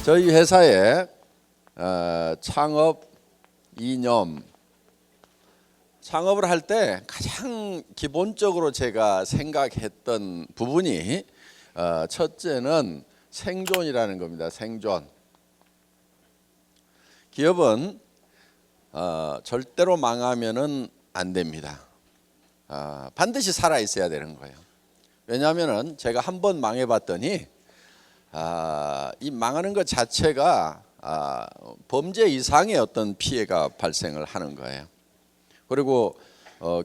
저희 회사의 창업 이념, 창업을 할 때 가장 기본적으로 제가 생각했던 부분이 첫째는 생존이라는 겁니다. 생존. 기업은 절대로 망하면은 안 됩니다. 반드시 살아 있어야 되는 거예요. 왜냐하면은 제가 한번 망해봤더니 이 망하는 것 자체가 범죄 이상의 어떤 피해가 발생을 하는 거예요. 그리고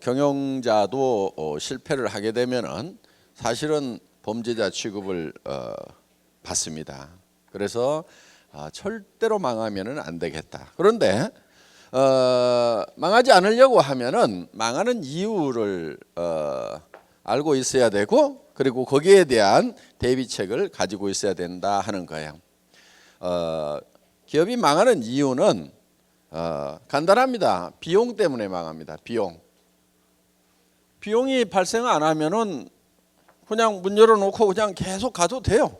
경영자도 실패를 하게 되면은 사실은 범죄자 취급을 받습니다. 그래서 절대로 망하면은 안 되겠다. 그런데 망하지 않으려고 하면은 망하는 이유를 알고 있어야 되고, 그리고 거기에 대한 대비책을 가지고 있어야 된다 하는 거예요. 기업이 망하는 이유는 간단합니다. 비용 때문에 망합니다. 비용이 발생 안 하면은 그냥 문 열어놓고 그냥 계속 가도 돼요.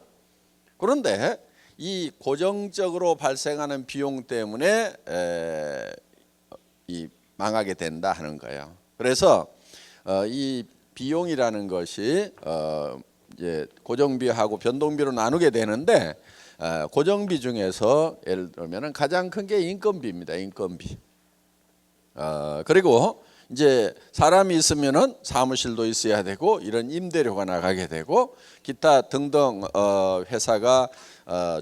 그런데 이 고정적으로 발생하는 비용 때문에 망하게 된다 하는 거예요. 그래서 이 비용이라는 것이 이제 고정비하고 변동비로 나누게 되는데, 고정비 중에서 예를 들면 가장 큰 게 인건비입니다. 인건비. 그리고 이제 사람이 있으면은 사무실도 있어야 되고, 이런 임대료가 나가게 되고, 기타 등등 회사가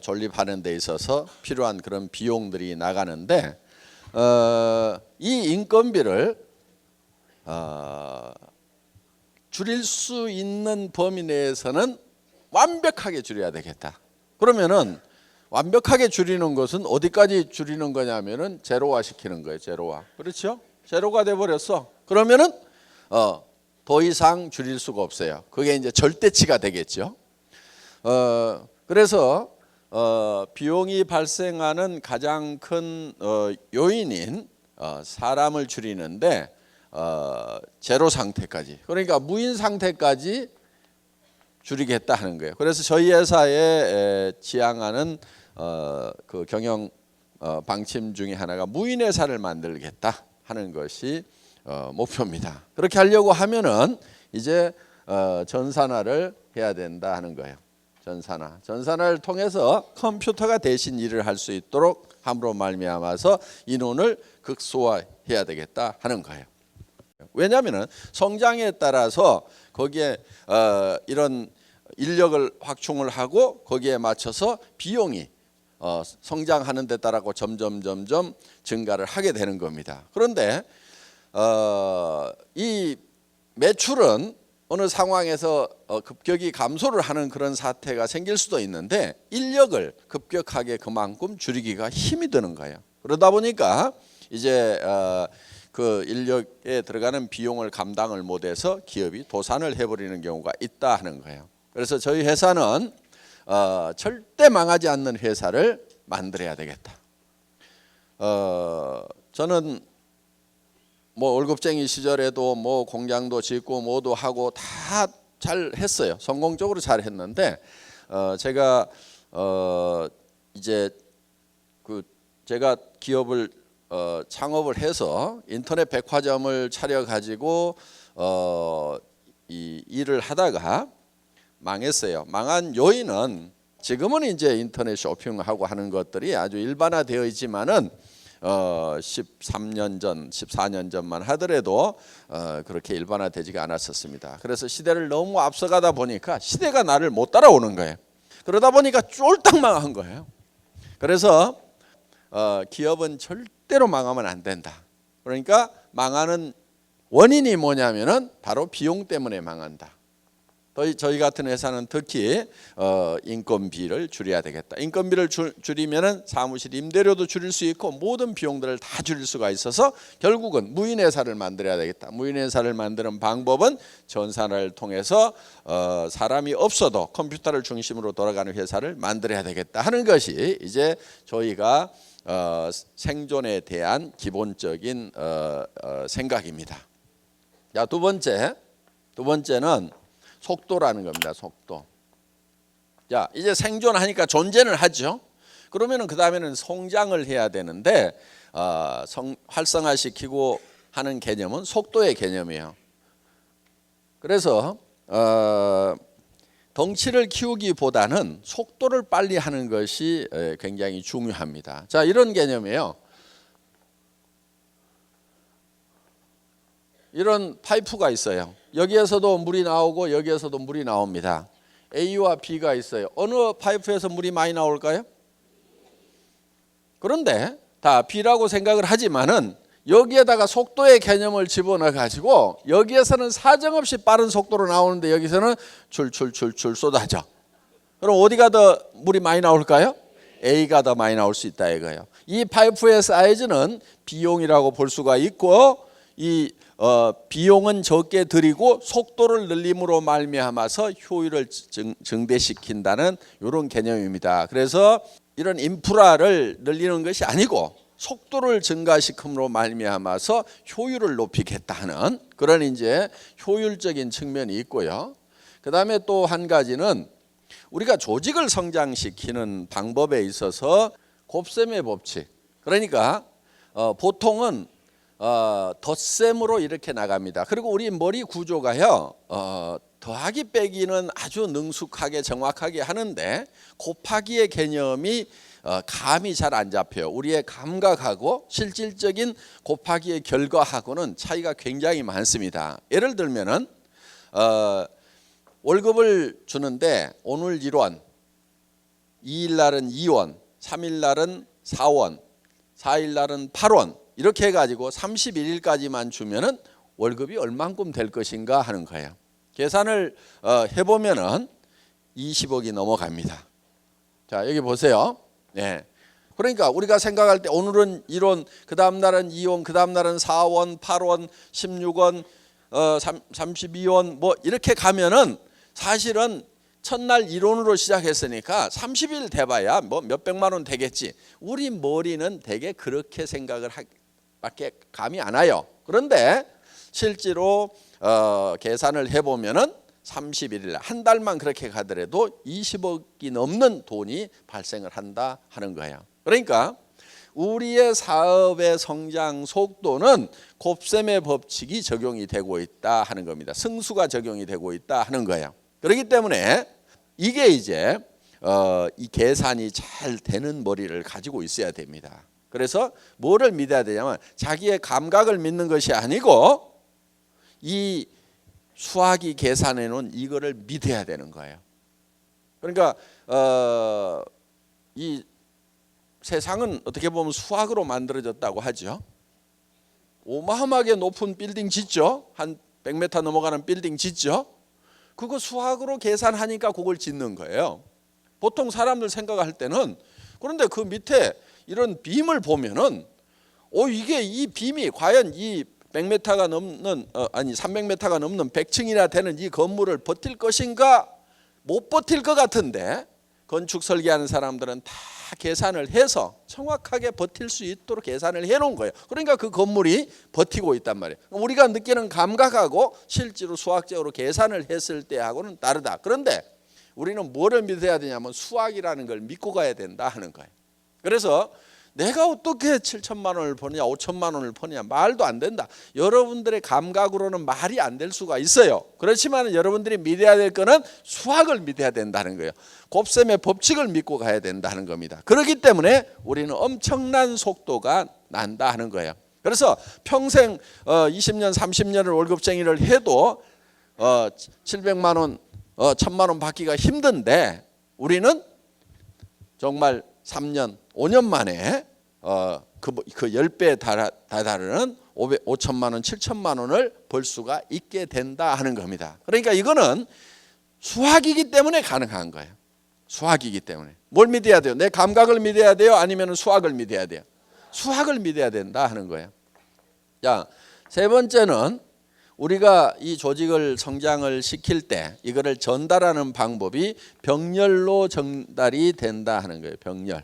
존립하는 데 있어서 필요한 그런 비용들이 나가는데, 이 인건비를 줄일 수 있는 범위 내에서는 완벽하게 줄여야 되겠다. 그러면은 완벽하게 줄이는 것은 어디까지 줄이는 거냐면은 제로화 시키는 거예요. 제로화. 그렇죠? 제로가 돼 버렸어. 그러면은 더 이상 줄일 수가 없어요. 그게 이제 절대치가 되겠죠. 그래서 비용이 발생하는 가장 큰 요인인 사람을 줄이는데, 제로 상태까지, 그러니까 무인 상태까지 줄이겠다 하는 거예요. 그래서 저희 회사에 지향하는 그 경영 방침 중에 하나가 무인 회사를 만들겠다 하는 것이 목표입니다. 그렇게 하려고 하면은 이제 전산화를 해야 된다 하는 거예요. 전산화를 통해서 컴퓨터가 대신 일을 할 수 있도록 함으로 말미암아서 인원을 극소화해야 되겠다 하는 거예요. 왜냐하면 성장에 따라서 거기에 이런 인력을 확충을 하고 거기에 맞춰서 비용이 성장하는 데 따라서 점점 증가를 하게 되는 겁니다. 그런데 이 매출은 어느 상황에서 급격히 감소를 하는 그런 사태가 생길 수도 있는데, 인력을 급격하게 그만큼 줄이기가 힘이 드는 거예요. 그러다 보니까 이제 그 인력에 들어가는 비용을 감당을 못해서 기업이 도산을 해버리는 경우가 있다 하는 거예요. 그래서 저희 회사는 절대 망하지 않는 회사를 만들어야 되겠다. 저는 뭐 월급쟁이 시절에도 뭐 공장도 짓고 뭐도 하고 다 잘 했어요. 성공적으로 잘 했는데, 제가 이제 제가 기업을 창업을 해서 인터넷 백화점을 차려 가지고 이 일을 하다가 망했어요. 망한 요인은 지금은 이제 인터넷 쇼핑하고 하는 것들이 아주 일반화되어 있지만은 13년 전, 14년 전만 하더라도 그렇게 일반화되지가 않았었습니다. 그래서 시대를 너무 앞서가다 보니까 시대가 나를 못 따라오는 거예요. 그러다 보니까 쫄딱 망한 거예요. 그래서 기업은 절대로 망하면 안 된다. 그러니까 망하는 원인이 뭐냐면은 바로 비용 때문에 망한다. 저희 같은 회사는 특히 인건비를 줄여야 되겠다. 인건비를 줄이면은 사무실 임대료도 줄일 수 있고 모든 비용들을 다 줄일 수가 있어서 결국은 무인 회사를 만들어야 되겠다. 무인 회사를 만드는 방법은 전산화를 통해서 사람이 없어도 컴퓨터를 중심으로 돌아가는 회사를 만들어야 되겠다 하는 것이 이제 저희가 생존에 대한 기본적인 생각입니다. 자, 두 번째는 속도라는 겁니다. 속도. 자, 이제 생존하니까 존재는 하죠. 그러면은 그 다음에는 성장을 해야 되는데 활성화시키고 하는 개념은 속도의 개념이에요. 그래서 덩치를 키우기보다는 속도를 빨리 하는 것이 굉장히 중요합니다. 자, 이런 개념이에요. 이런 파이프가 있어요. 여기에서도 물이 나오고 여기에서도 물이 나옵니다. A와 B가 있어요. 어느 파이프에서 물이 많이 나올까요? 그런데 다 B라고 생각을 하지만은 여기에다가 속도의 개념을 집어넣어 가지고 여기에서는 사정없이 빠른 속도로 나오는데 여기서는 줄줄줄줄 쏟아져. 그럼 어디가 더 물이 많이 나올까요? A가 더 많이 나올 수 있다 이거예요. 이 파이프의 사이즈는 B용이라고 볼 수가 있고 이 비용은 적게 들이고 속도를 늘림으로 말미암아서 효율을 증대시킨다는 이런 개념입니다. 그래서 이런 인프라를 늘리는 것이 아니고 속도를 증가시킴으로 말미암아서 효율을 높이겠다는 그런 이제 효율적인 측면이 있고요. 그다음에 또 한 가지는 우리가 조직을 성장시키는 방법에 있어서 곱셈의 법칙. 그러니까 보통은 덧셈으로 이렇게 나갑니다. 그리고 우리 머리 구조가요, 더하기 빼기는 아주 능숙하게 정확하게 하는데 곱하기의 개념이 감이 잘 안 잡혀요. 우리의 감각하고 실질적인 곱하기의 결과하고는 차이가 굉장히 많습니다. 예를 들면은 월급을 주는데 오늘 1원, 2일 날은 2원, 3일 날은 4원, 4일 날은 8원 이렇게 해가지고 31일까지만 주면은 월급이 얼만큼 될 것인가 하는 거예요. 계산을 해보면은 20억이 넘어갑니다. 자, 여기 보세요. 네. 그러니까 우리가 생각할 때 오늘은 1원, 그 다음 날은 2원, 그 다음 날은 4원, 8원, 16원, 32원 뭐 이렇게 가면은 사실은 첫날 1원으로 시작했으니까 30일 돼봐야 뭐 몇백만 원 되겠지. 우리 머리는 되게 그렇게 생각을 밖에 감이 안 와요. 그런데 실제로 계산을 해보면은 31일 한 달만 그렇게 가더라도 20억이 넘는 돈이 발생을 한다 하는 거예요. 그러니까 우리의 사업의 성장 속도는 곱셈의 법칙이 적용이 되고 있다 하는 겁니다. 승수가 적용이 되고 있다 하는 거예요. 그렇기 때문에 이게 이제 이 계산이 잘 되는 머리를 가지고 있어야 됩니다. 그래서 뭐를 믿어야 되냐면 자기의 감각을 믿는 것이 아니고 이 수학이 계산해 놓은 이거를 믿어야 되는 거예요. 그러니까 이 세상은 어떻게 보면 수학으로 만들어졌다고 하죠. 어마어마하게 높은 빌딩 짓죠. 한 100m 넘어가는 빌딩 짓죠. 그거 수학으로 계산하니까 그걸 짓는 거예요. 보통 사람들 생각할 때는 그런데 그 밑에 이런 빔을 보면은 이게 이 빔이 과연 이 100m가 넘는 300m가 넘는 100층이나 되는 이 건물을 버틸 것인가 못 버틸 것 같은데 건축 설계하는 사람들은 다 계산을 해서 정확하게 버틸 수 있도록 계산을 해놓은 거예요. 그러니까 그 건물이 버티고 있단 말이에요. 우리가 느끼는 감각하고 실제로 수학적으로 계산을 했을 때하고는 다르다. 그런데 우리는 뭐를 믿어야 되냐면 수학이라는 걸 믿고 가야 된다 하는 거예요. 그래서 내가 어떻게 7천만 원을 버냐 5천만 원을 버냐 말도 안 된다. 여러분들의 감각으로는 말이 안 될 수가 있어요. 그렇지만 여러분들이 믿어야 될 거는 수학을 믿어야 된다는 거예요. 곱셈의 법칙을 믿고 가야 된다는 겁니다. 그렇기 때문에 우리는 엄청난 속도가 난다 하는 거예요. 그래서 평생 20년 30년을 월급쟁이를 해도 700만 원 1000만 원 받기가 힘든데 우리는 정말 3년 5년 만에 그 10배에 다다르는 5천만 원 7천만 원을 벌 수가 있게 된다 하는 겁니다. 그러니까 이거는 수학이기 때문에 가능한 거예요. 수학이기 때문에. 뭘 믿어야 돼요? 내 감각을 믿어야 돼요? 아니면 수학을 믿어야 돼요? 수학을 믿어야 된다 하는 거예요. 자, 세 번째는 우리가 이 조직을 성장을 시킬 때 이거를 전달하는 방법이 병렬로 전달이 된다 하는 거예요. 병렬.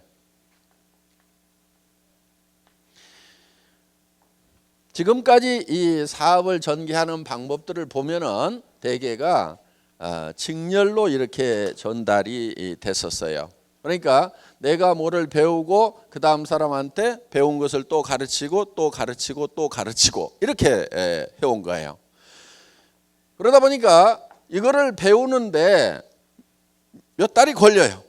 지금까지 이 사업을 전개하는 방법들을 보면은 대개가 직렬로 이렇게 전달이 됐었어요. 그러니까 내가 뭐를 배우고 그 다음 사람한테 배운 것을 또 가르치고 또 가르치고 또 가르치고 이렇게 해온 거예요. 그러다 보니까 이거를 배우는데 몇 달이 걸려요.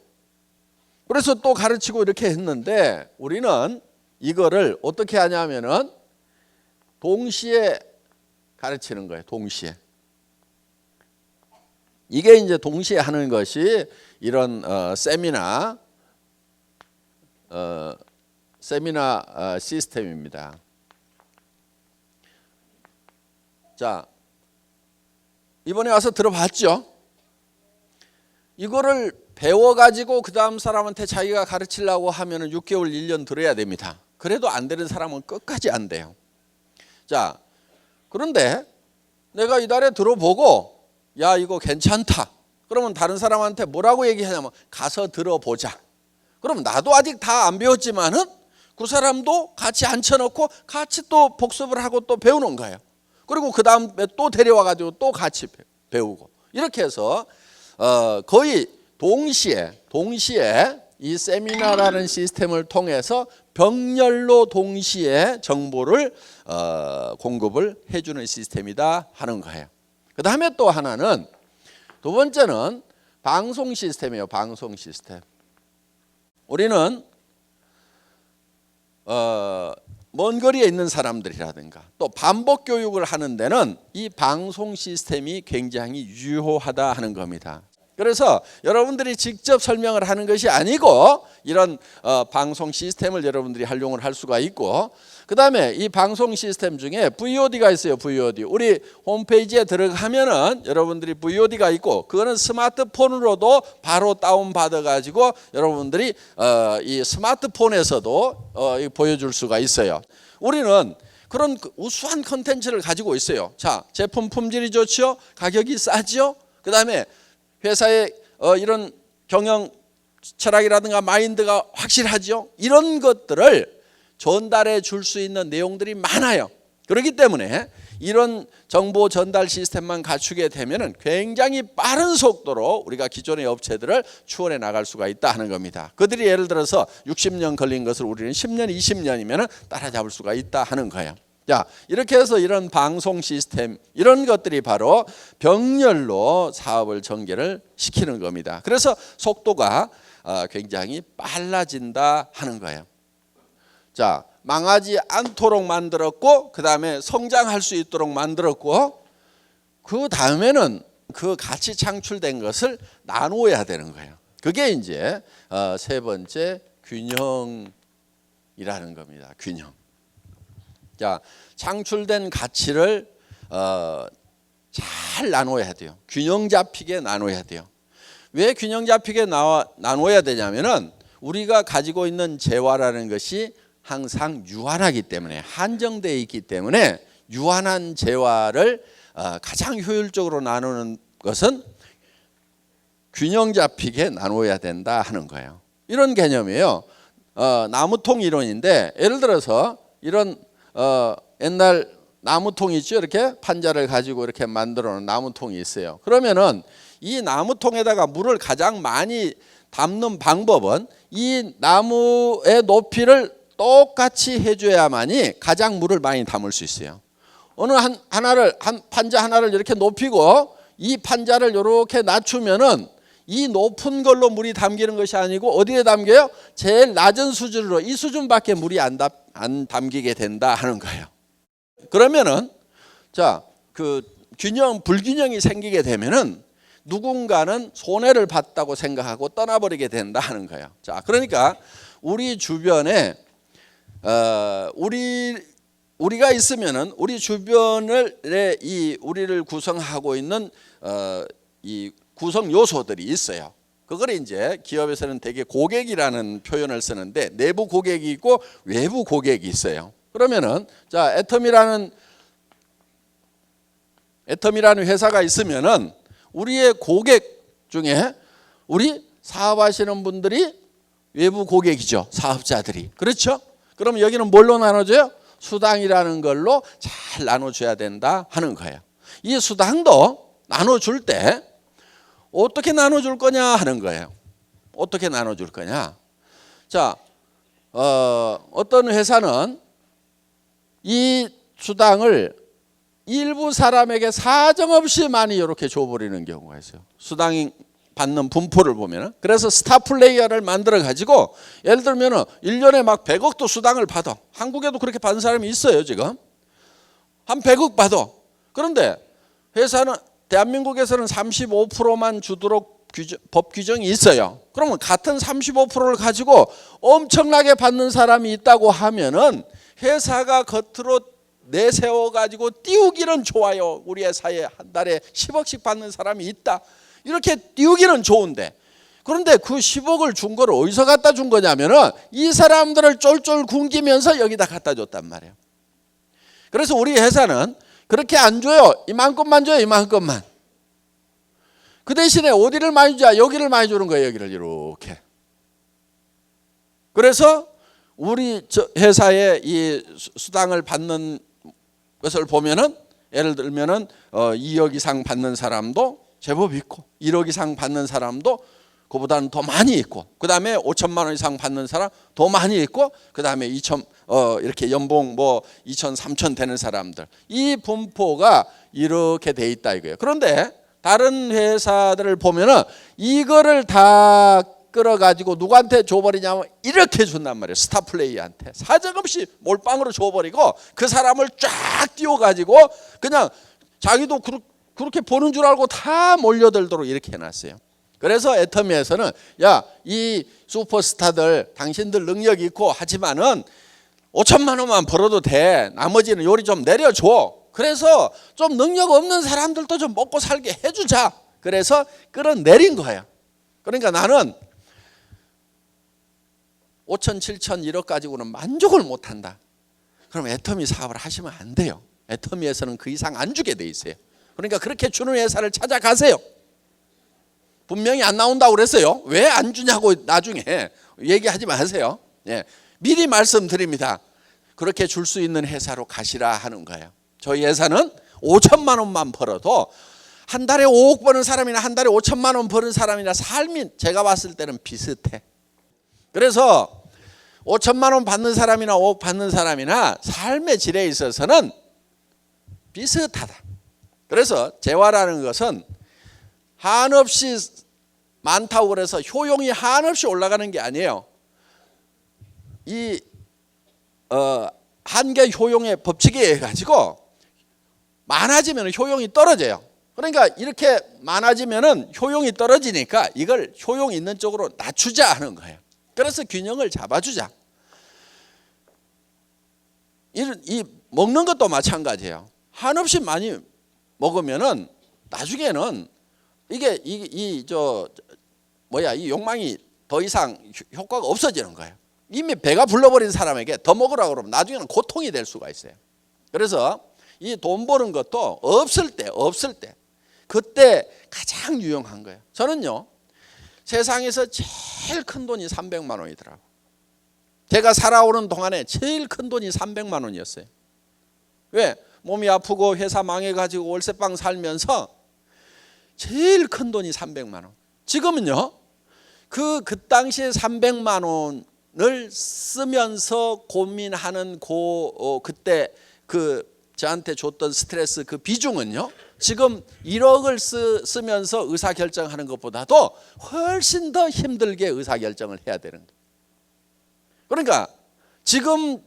그래서 또 가르치고 이렇게 했는데 우리는 이거를 어떻게 하냐면은 동시에 가르치는 거예요. 동시에. 이게 이제 동시에 하는 것이 이런 세미나 시스템입니다. 자, 이번에 와서 들어봤죠? 이거를 배워가지고 그 다음 사람한테 자기가 가르치려고 하면 6개월, 1년 들어야 됩니다. 그래도 안 되는 사람은 끝까지 안 돼요. 자, 그런데 내가 이달에 들어보고 야 이거 괜찮다. 그러면 다른 사람한테 뭐라고 얘기하냐면 가서 들어보자. 그럼 나도 아직 다 안 배웠지만은 그 사람도 같이 앉혀놓고 같이 또 복습을 하고 또 배우는 거예요. 그리고 그 다음에 또 데려와가지고 또 같이 배우고 이렇게 해서 거의 동시에 이 세미나라는 시스템을 통해서 병렬로 동시에 정보를 공급을 해주는 시스템이다 하는 거예요. 그 다음에 또 하나는 두 번째는 방송 시스템이에요. 방송 시스템. 우리는 먼 거리에 있는 사람들이라든가 또 반복 교육을 하는 데는 이 방송 시스템이 굉장히 유효하다 하는 겁니다. 그래서 여러분들이 직접 설명을 하는 것이 아니고 이런 방송 시스템을 여러분들이 활용을 할 수가 있고 그 다음에 이 방송 시스템 중에 VOD가 있어요. VOD. 우리 홈페이지에 들어가면은 여러분들이 VOD가 있고 그거는 스마트폰으로도 바로 다운받아 가지고 여러분들이 이 스마트폰에서도 보여줄 수가 있어요. 우리는 그런 우수한 컨텐츠를 가지고 있어요. 자, 제품 품질이 좋죠. 가격이 싸죠. 그 다음에 회사의 이런 경영 철학이라든가 마인드가 확실하죠. 이런 것들을 전달해 줄 수 있는 내용들이 많아요. 그렇기 때문에 이런 정보 전달 시스템만 갖추게 되면 굉장히 빠른 속도로 우리가 기존의 업체들을 추월해 나갈 수가 있다 하는 겁니다. 그들이 예를 들어서 60년 걸린 것을 우리는 10년, 20년이면 따라잡을 수가 있다 하는 거예요. 자, 이렇게 해서 이런 방송 시스템 이런 것들이 바로 병렬로 사업을 전개를 시키는 겁니다. 그래서 속도가 굉장히 빨라진다 하는 거예요. 자, 망하지 않도록 만들었고 그 다음에 성장할 수 있도록 만들었고 그 다음에는 그 같이 창출된 것을 나누어야 되는 거예요. 그게 이제 세 번째 균형이라는 겁니다. 균형. 자, 창출된 가치를 잘 나눠야 돼요. 균형 잡히게 나눠야 돼요. 왜 균형 잡히게 나눠야 되냐면은 우리가 가지고 있는 재화라는 것이 항상 유한하기 때문에 한정되어 있기 때문에 유한한 재화를 가장 효율적으로 나누는 것은 균형 잡히게 나눠야 된다 하는 거예요. 이런 개념이에요. 나무통 이론인데 예를 들어서 이런 옛날 나무통 있죠. 이렇게 판자를 가지고 이렇게 만들어 놓은 나무통이 있어요. 그러면은 이 나무통에다가 물을 가장 많이 담는 방법은 이 나무의 높이를 똑같이 해줘야만이 가장 물을 많이 담을 수 있어요. 어느 한 판자 하나를 이렇게 높이고 이 판자를 이렇게 낮추면은 이 높은 걸로 물이 담기는 것이 아니고 어디에 담겨요? 제일 낮은 수준으로 이 수준밖에 물이 안 담기게 된다 하는 거예요. 그러면은 자, 그 불균형이 생기게 되면은 누군가는 손해를 봤다고 생각하고 떠나버리게 된다 하는 거예요. 자, 그러니까 우리 주변에 우리가 있으면은 우리 주변을 우리를 구성하고 있는 이 구성 요소들이 있어요. 그걸 이제 기업에서는 되게 고객이라는 표현을 쓰는데 내부 고객이 있고 외부 고객이 있어요. 그러면은 자, 애텀이라는 회사가 있으면은 우리의 고객 중에 우리 사업하시는 분들이 외부 고객이죠. 사업자들이. 그렇죠? 그럼 여기는 뭘로 나눠줘요? 수당이라는 걸로 잘 나눠줘야 된다 하는 거예요. 이 수당도 나눠줄 때 어떻게 나눠줄 거냐 하는 거예요. 어떻게 나눠줄 거냐? 자, 어떤 회사는 이 수당을 일부 사람에게 사정없이 많이 이렇게 줘버리는 경우가 있어요. 수당이 받는 분포를 보면은. 그래서 스타 플레이어를 만들어 가지고 예를 들면은 1년에 막 100억도 수당을 받아. 한국에도 그렇게 받는 사람이 있어요, 지금. 한 100억 받아. 그런데 회사는 대한민국에서는 35%만 주도록 법 규정이 있어요. 그러면 같은 35%를 가지고 엄청나게 받는 사람이 있다고 하면은 회사가 겉으로 내세워 가지고 띄우기는 좋아요. 우리 회사에 한 달에 10억씩 받는 사람이 있다. 이렇게 띄우기는 좋은데, 그런데 그 10억을 준 걸 어디서 갖다 준 거냐면은 이 사람들을 쫄쫄 굶기면서 여기다 갖다 줬단 말이에요. 그래서 우리 회사는 그렇게 안 줘요. 이만큼만 줘요. 이만큼만. 그 대신에 어디를 많이 주자? 여기를 많이 주는 거예요. 여기를 이렇게. 그래서 우리 회사의 이 수당을 받는 것을 보면은 예를 들면은 2억 이상 받는 사람도 제법 있고 1억 이상 받는 사람도 그보다는 더 많이 있고, 그 다음에 5천만 원 이상 받는 사람 더 많이 있고, 그 다음에 이렇게 연봉 뭐 2천, 3천 되는 사람들, 이 분포가 이렇게 돼 있다 이거예요. 그런데 다른 회사들을 보면은 이거를 다 끌어가지고 누구한테 줘버리냐면 이렇게 준단 말이에요. 스타 플레이한테 사정없이 몰빵으로 줘버리고 그 사람을 쫙 띄워가지고 그냥 자기도 그렇게 보는 줄 알고 다 몰려들도록 이렇게 해놨어요. 그래서 애터미에서는 야, 이 슈퍼스타들 당신들 능력 있고 하지만은 5천만 원만 벌어도 돼. 나머지는 요리 좀 내려줘. 그래서 좀 능력 없는 사람들도 좀 먹고 살게 해주자. 그래서 끌어내린 거예요. 그러니까 나는 5천, 7천, 1억 가지고는 만족을 못한다. 그럼 애터미 사업을 하시면 안 돼요. 애터미에서는 그 이상 안 주게 돼 있어요. 그러니까 그렇게 주는 회사를 찾아가세요. 분명히 안 나온다고 그랬어요. 왜 안 주냐고 나중에 얘기하지 마세요. 예, 미리 말씀드립니다. 그렇게 줄 수 있는 회사로 가시라 하는 거예요. 저희 회사는 5천만 원만 벌어도 한 달에 5억 버는 사람이나 한 달에 5천만 원 버는 사람이나 삶이 제가 봤을 때는 비슷해. 그래서 5천만 원 받는 사람이나 5억 받는 사람이나 삶의 질에 있어서는 비슷하다. 그래서 재화라는 것은 한없이 많다고 그래서 효용이 한없이 올라가는 게 아니에요. 이 한계 효용의 법칙에 의해 가지고 많아지면 효용이 떨어져요. 그러니까 이렇게 많아지면은 효용이 떨어지니까 이걸 효용 있는 쪽으로 낮추자 하는 거예요. 그래서 균형을 잡아주자. 이 먹는 것도 마찬가지예요. 한없이 많이 먹으면은 나중에는 이게 이 욕망이 더 이상 효과가 없어지는 거예요. 이미 배가 불러버린 사람에게 더 먹으라고 그러면 나중에는 고통이 될 수가 있어요. 그래서 이 돈 버는 것도 없을 때 그때 가장 유용한 거예요. 저는요, 세상에서 제일 큰 돈이 300만 원이더라고요. 제가 살아오는 동안에 제일 큰 돈이 300만 원이었어요. 왜? 몸이 아프고 회사 망해가지고 월세방 살면서 제일 큰 돈이 300만 원. 지금은요, 그 당시에 300만 원을 쓰면서 고민하는 그때 저한테 줬던 스트레스 그 비중은요, 지금 1억을 쓰면서 의사결정하는 것보다도 훨씬 더 힘들게 의사결정을 해야 되는 거예요. 그러니까 지금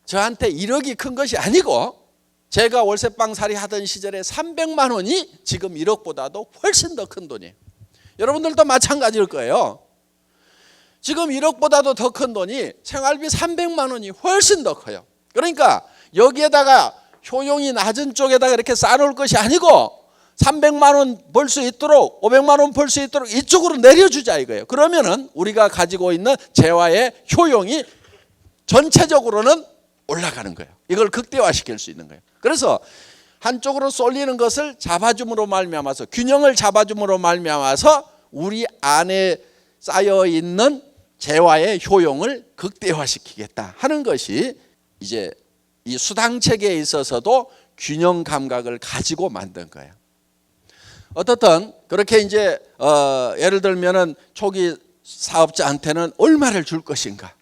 저한테 1억이 큰 것이 아니고 제가 월세방 살이 하던 시절에 300만 원이 지금 1억보다도 훨씬 더 큰 돈이에요. 여러분들도 마찬가지일 거예요. 지금 1억보다도 더 큰 돈이 생활비 300만 원이 훨씬 더 커요. 그러니까 여기에다가 효용이 낮은 쪽에다가 이렇게 쌓아놓을 것이 아니고 300만 원 벌 수 있도록 500만 원 벌 수 있도록 이쪽으로 내려주자 이거예요. 그러면은 우리가 가지고 있는 재화의 효용이 전체적으로는 올라가는 거예요. 이걸 극대화시킬 수 있는 거예요. 그래서 한쪽으로 쏠리는 것을 잡아줌으로 말미암아서, 균형을 잡아줌으로 말미암아서 우리 안에 쌓여 있는 재화의 효용을 극대화시키겠다 하는 것이 이제 이 수당 체계에 있어서도 균형 감각을 가지고 만든 거예요. 어떻든 그렇게 이제 예를 들면은 초기 사업자한테는 얼마를 줄 것인가.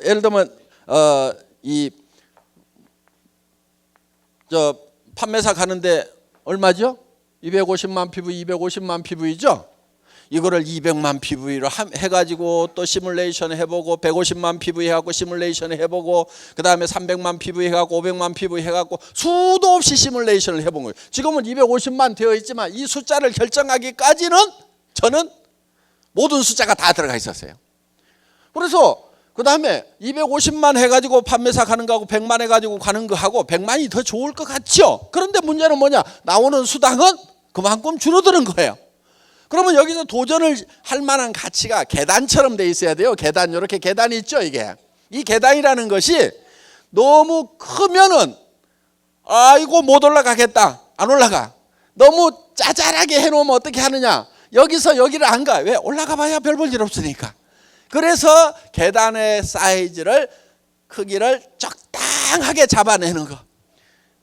예를 들면 판매사 가는데 얼마죠? 250만 PV, 250만 PV죠. 이거를 200만 PV로 해가지고 또 시뮬레이션 해보고 150만 PV 해갖고 시뮬레이션 해보고 그 다음에 300만 PV 해갖고 500만 PV 해갖고 수도 없이 시뮬레이션을 해본 거예요. 지금은 250만 되어 있지만 이 숫자를 결정하기까지는 저는 모든 숫자가 다 들어가 있었어요. 그래서 그 다음에 250만 해가지고 판매사 가는 거하고 100만 해가지고 가는 거하고 100만이 더 좋을 것 같죠. 그런데 문제는 뭐냐? 나오는 수당은 그만큼 줄어드는 거예요. 그러면 여기서 도전을 할 만한 가치가 계단처럼 돼 있어야 돼요. 계단, 이렇게 계단이 있죠. 이게 이 계단이라는 것이 너무 크면은 아이고 못 올라가겠다, 안 올라가. 너무 짜잘하게 해놓으면 어떻게 하느냐? 여기서 여기를 안 가. 왜? 올라가 봐야 별 볼 일 없으니까. 그래서 계단의 사이즈를, 크기를 적당하게 잡아내는 거.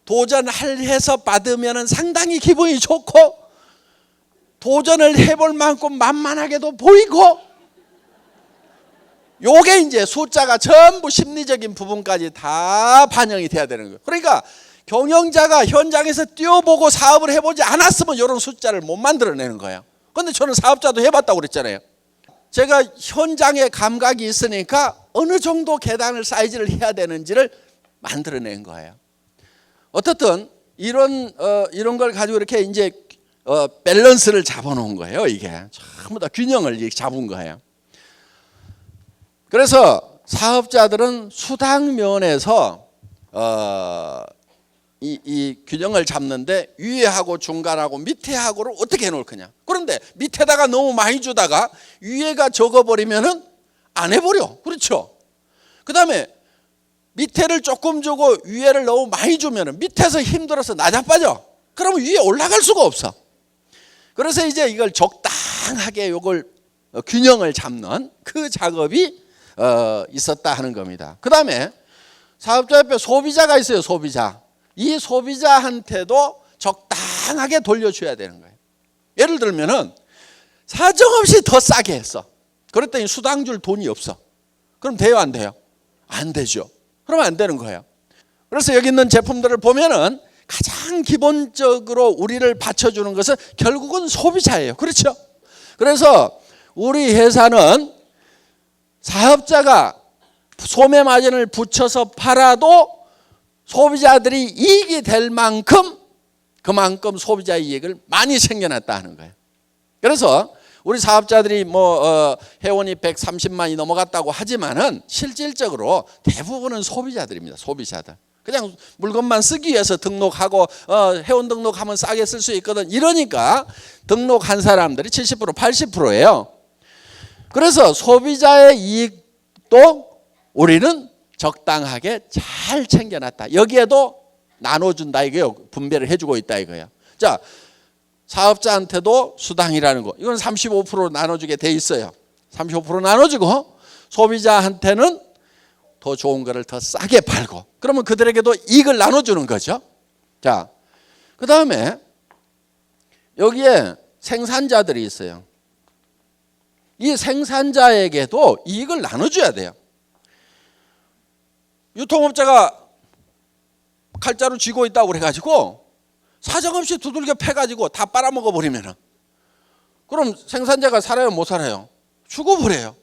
도전해서 받으면 상당히 기분이 좋고 도전을 해볼 만큼 만만하게도 보이고, 요게 이제 숫자가 전부 심리적인 부분까지 다 반영이 돼야 되는 거예요. 그러니까 경영자가 현장에서 뛰어보고 사업을 해보지 않았으면 이런 숫자를 못 만들어내는 거예요. 그런데 저는 사업자도 해봤다고 그랬잖아요. 제가 현장에 감각이 있으니까 어느 정도 계단을 사이즈를 해야 되는지를 만들어낸 거예요. 어떻든 이런 걸 가지고 이렇게 이제 밸런스를 잡아놓은 거예요. 이게 전부 다 균형을 잡은 거예요. 그래서 사업자들은 수당 면에서 이 균형을 잡는데 위에하고 중간하고 밑에하고를 어떻게 해놓을 거냐. 그런데 밑에다가 너무 많이 주다가 위에가 적어버리면은 안 해버려. 그렇죠. 그 다음에 밑에를 조금 주고 위에를 너무 많이 주면은 밑에서 힘들어서 나자빠져. 그러면 위에 올라갈 수가 없어. 그래서 이제 이걸 적당하게 이걸 균형을 잡는 그 작업이 있었다 하는 겁니다. 그 다음에 사업자 옆에 소비자가 있어요. 소비자. 이 소비자한테도 적당하게 돌려줘야 되는 거예요. 예를 들면은 사정없이 더 싸게 했어. 그랬더니 수당 줄 돈이 없어. 그럼 돼요, 안 돼요? 안 되죠. 그러면 안 되는 거예요. 그래서 여기 있는 제품들을 보면은 가장 기본적으로 우리를 받쳐주는 것은 결국은 소비자예요. 그렇죠? 그래서 우리 회사는 사업자가 소매 마진을 붙여서 팔아도 소비자들이 이익이 될 만큼 그만큼 소비자 이익을 많이 챙겨놨다 하는 거예요. 그래서 우리 사업자들이 회원이 130만이 넘어갔다고 하지만은 실질적으로 대부분은 소비자들입니다. 소비자들. 그냥 물건만 쓰기 위해서 등록하고 회원 등록하면 싸게 쓸 수 있거든. 이러니까 등록한 사람들이 70% 80%예요. 그래서 소비자의 이익도 우리는 적당하게 잘 챙겨놨다. 여기에도 나눠준다 이거예요. 분배를 해주고 있다 이거예요. 자, 사업자한테도 수당이라는 거, 이건 35% 나눠주게 돼 있어요. 35% 나눠주고 소비자한테는 더 좋은 거를 더 싸게 팔고, 그러면 그들에게도 이익을 나눠주는 거죠. 자, 그 다음에 여기에 생산자들이 있어요. 이 생산자에게도 이익을 나눠줘야 돼요. 유통업자가 칼자루 쥐고 있다고 그래가지고 사정없이 두들겨 패가지고 다 빨아먹어 버리면은 그럼 생산자가 살아요, 못 살아요? 죽어버려요.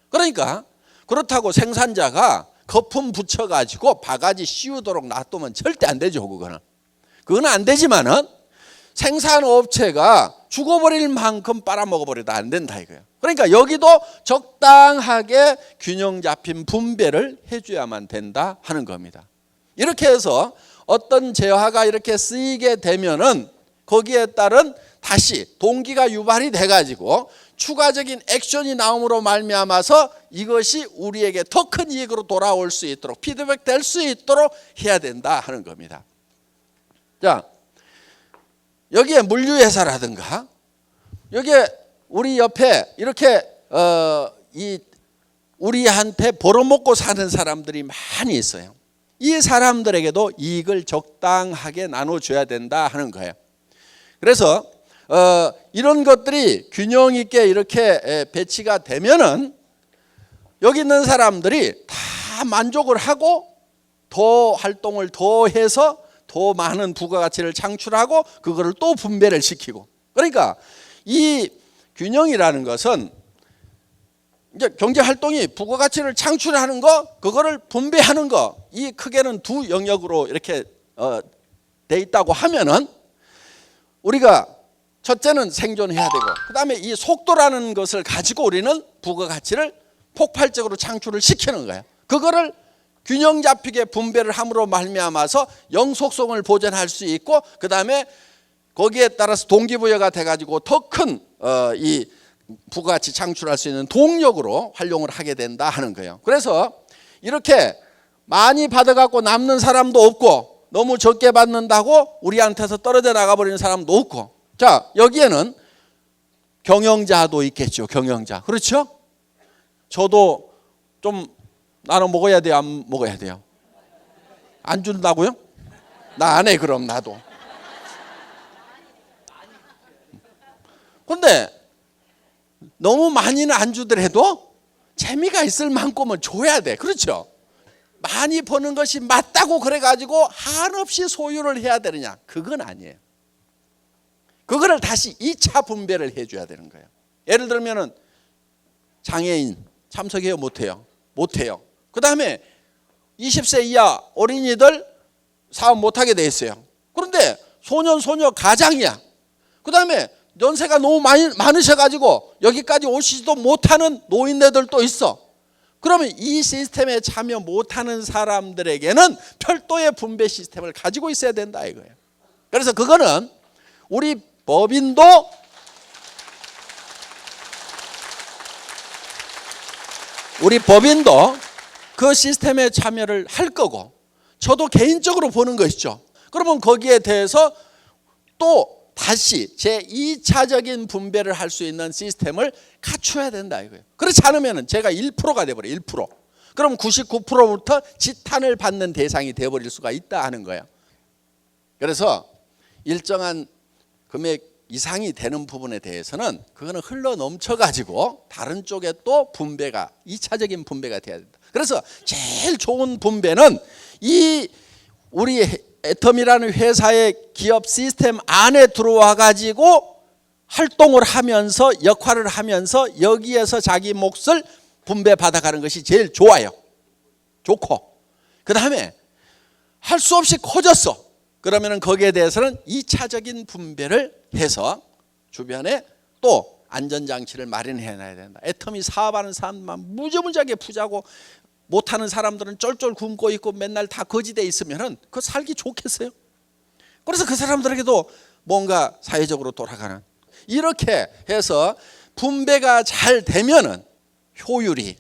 그러니까 그렇다고 생산자가 거품 붙여가지고 바가지 씌우도록 놔두면 절대 안 되죠. 그거는 안 되지만은 생산업체가 죽어버릴 만큼 빨아먹어버려도 안 된다 이거예요. 그러니까 여기도 적당하게 균형 잡힌 분배를 해줘야만 된다 하는 겁니다. 이렇게 해서 어떤 재화가 이렇게 쓰이게 되면은 거기에 따른 다시 동기가 유발이 돼가지고 추가적인 액션이 나옴으로 말미암아서 이것이 우리에게 더 큰 이익으로 돌아올 수 있도록 피드백 될 수 있도록 해야 된다 하는 겁니다. 자, 여기에 물류회사라든가 여기에 우리 옆에 이렇게 우리한테 벌어먹고 사는 사람들이 많이 있어요. 이 사람들에게도 이익을 적당하게 나눠줘야 된다 하는 거예요. 그래서 이런 것들이 균형 있게 이렇게 배치가 되면은 여기 있는 사람들이 다 만족을 하고 더 활동을 더 해서 더 많은 부가가치를 창출하고 그거를 또 분배를 시키고, 그러니까 이 균형이라는 것은 이제 경제 활동이 부가가치를 창출하는 거, 그거를 분배하는 거, 이 크게는 두 영역으로 이렇게 돼 있다고 하면은 우리가 첫째는 생존해야 되고, 그다음에 이 속도라는 것을 가지고 우리는 부가가치를 폭발적으로 창출을 시키는 거예요. 그거를 균형 잡히게 분배를 함으로 말미암아서 영속성을 보존할 수 있고, 그다음에 거기에 따라서 동기부여가 돼가지고 더 큰 이 부가가치 창출할 수 있는 동력으로 활용을 하게 된다 하는 거예요. 그래서 이렇게 많이 받아갖고 남는 사람도 없고, 너무 적게 받는다고 우리한테서 떨어져 나가버리는 사람도 없고, 자, 여기에는 경영자도 있겠죠. 경영자. 그렇죠? 저도 좀 나눠 먹어야 돼요? 안 먹어야 돼요? 안 준다고요? 나 안 해. 그럼 나도. 근데 너무 많이는 안 주더라도 재미가 있을 만큼은 줘야 돼. 그렇죠? 많이 버는 것이 맞다고 그래가지고 한없이 소유를 해야 되느냐? 그건 아니에요. 그거를 다시 2차 분배를 해줘야 되는 거예요. 예를 들면은 장애인 참석해요? 못해요? 못해요. 그 다음에 20세 이하 어린이들 사업 못하게 돼 있어요. 그런데 소년 소녀 가장이야. 그 다음에 연세가 너무 많으셔가지고 여기까지 오시지도 못하는 노인네들도 있어. 그러면 이 시스템에 참여 못하는 사람들에게는 별도의 분배 시스템을 가지고 있어야 된다 이거예요. 그래서 그거는 우리 법인도 그 시스템에 참여를 할 거고, 저도 개인적으로 보는 것이죠. 그러면 거기에 대해서 또 다시 제2차적인 분배를 할 수 있는 시스템을 갖춰야 된다 이거예요. 그렇지 않으면 제가 1%가 돼버려요. 1%. 그럼 99%부터 지탄을 받는 대상이 돼버릴 수가 있다 하는 거예요. 그래서 일정한 금액 이상이 되는 부분에 대해서는 그거는 흘러 넘쳐가지고 다른 쪽에 또 분배가 2차적인 분배가 돼야 된다. 그래서 제일 좋은 분배는 이 우리 애텀이라는 회사의 기업 시스템 안에 들어와 가지고 활동을 하면서 역할을 하면서 여기에서 자기 몫을 분배받아가는 것이 제일 좋아요. 좋고, 그 다음에 할 수 없이 커졌어. 그러면 거기에 대해서는 2차적인 분배를 해서 주변에 또 안전장치를 마련해 놔야 된다. 애텀이 사업하는 사람만 무지무지하게 부자고 못하는 사람들은 쫄쫄 굶고 있고 맨날 다 거지돼 있으면 그거 살기 좋겠어요? 그래서 그 사람들에게도 뭔가 사회적으로 돌아가는, 이렇게 해서 분배가 잘 되면은 효율이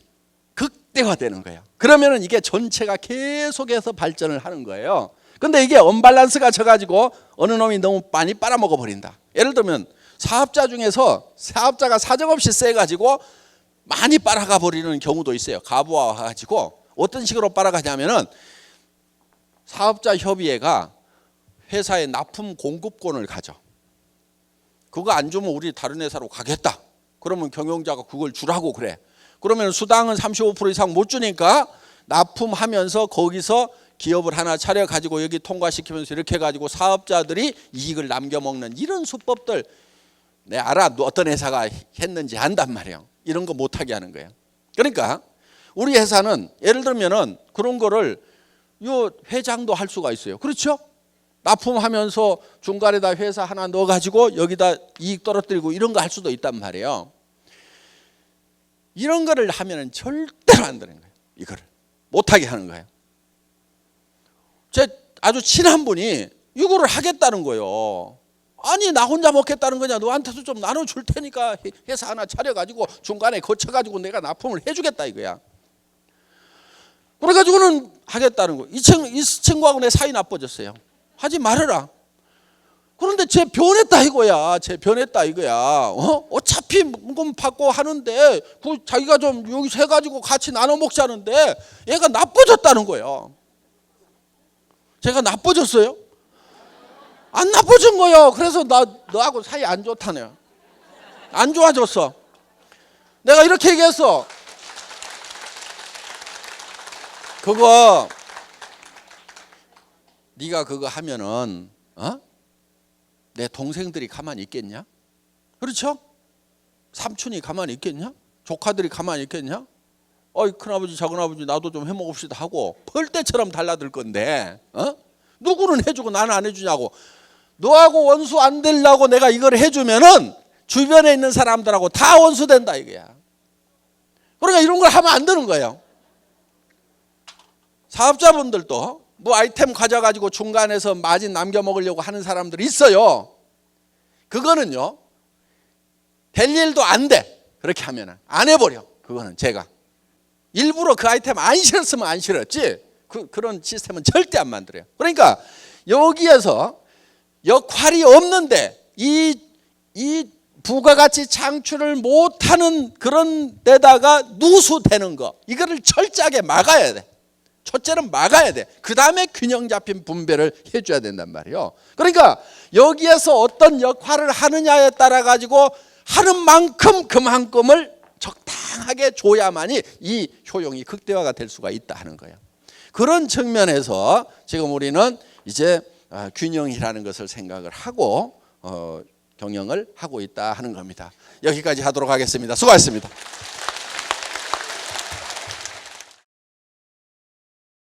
극대화되는 거예요. 그러면은 이게 전체가 계속해서 발전을 하는 거예요. 근데 이게 언밸런스가 져가지고 어느 놈이 너무 많이 빨아먹어 버린다. 예를 들면 사업자 중에서 사업자가 사정없이 세가지고 많이 빨아가 버리는 경우도 있어요. 가부와 가지고 어떤 식으로 빨아가냐면은 사업자 협의회가 회사에 납품 공급권을 가져. 그거 안 주면 우리 다른 회사로 가겠다. 그러면 경영자가 그걸 주라고 그래. 그러면 수당은 35% 이상 못 주니까 납품하면서 거기서 기업을 하나 차려 가지고 여기 통과시키면서 이렇게 가지고 사업자들이 이익을 남겨먹는 이런 수법들 내가 알아. 어떤 회사가 했는지 안단 말이에요. 이런 거 못하게 하는 거예요. 그러니까 우리 회사는 예를 들면은 그런 거를 요 회장도 할 수가 있어요. 그렇죠? 납품하면서 중간에다 회사 하나 넣어가지고 여기다 이익 떨어뜨리고 이런 거 할 수도 있단 말이에요. 이런 거를 하면은 절대로 안 되는 거예요. 이거를 못하게 하는 거예요. 제 아주 친한 분이 이거를 하겠다는 거예요. 아니 나 혼자 먹겠다는 거냐, 너한테도 좀 나눠줄 테니까 회사 하나 차려가지고 중간에 거쳐가지고 내가 납품을 해주겠다 이거야. 그래가지고는 하겠다는 거. 이 친구하고 내 사이 나빠졌어요. 하지 말아라. 그런데 쟤 변했다 이거야. 쟤 변했다 이거야. 어차피 금 받고 하는데 그 자기가 좀 여기서 해가지고 같이 나눠 먹자는데 얘가 나빠졌다는 거예요. 제가 나빠졌어요? 안 나빠진 거예요. 그래서 너하고 사이 안 좋다네요. 안 좋아졌어. 내가 이렇게 얘기했어. 그거 네가 그거 하면은 내 동생들이 가만히 있겠냐? 그렇죠? 삼촌이 가만히 있겠냐? 조카들이 가만히 있겠냐? 어이 큰아버지 작은아버지 나도 좀 해먹읍시다 하고 벌떼처럼 달라들 건데 누구는 해주고 나는 안 해주냐고. 너하고 원수 안 되려고 내가 이걸 해주면은 주변에 있는 사람들하고 다 원수 된다 이거야. 그러니까 이런 걸 하면 안 되는 거예요. 사업자분들도 뭐 아이템 가져가지고 중간에서 마진 남겨 먹으려고 하는 사람들이 있어요. 그거는요 될 일도 안 돼. 그렇게 하면 안 해버려. 그거는 제가 일부러 그 아이템 안 실었으면 안 실었지 그런 시스템은 절대 안 만들어요. 그러니까 여기에서 역할이 없는데 이 부가가치 창출을 못하는 그런 데다가 누수되는 거 이거를 철저하게 막아야 돼. 첫째는 막아야 돼. 그 다음에 균형 잡힌 분배를 해줘야 된단 말이에요. 그러니까 여기에서 어떤 역할을 하느냐에 따라 가지고 하는 만큼 그만큼을 적당하게 줘야만이 이 효용이 극대화가 될 수가 있다 하는 거예요. 그런 측면에서 지금 우리는 이제 균형이라는 것을 생각을 하고 경영을 하고 있다 하는 겁니다. 여기까지 하도록 하겠습니다. 수고하셨습니다.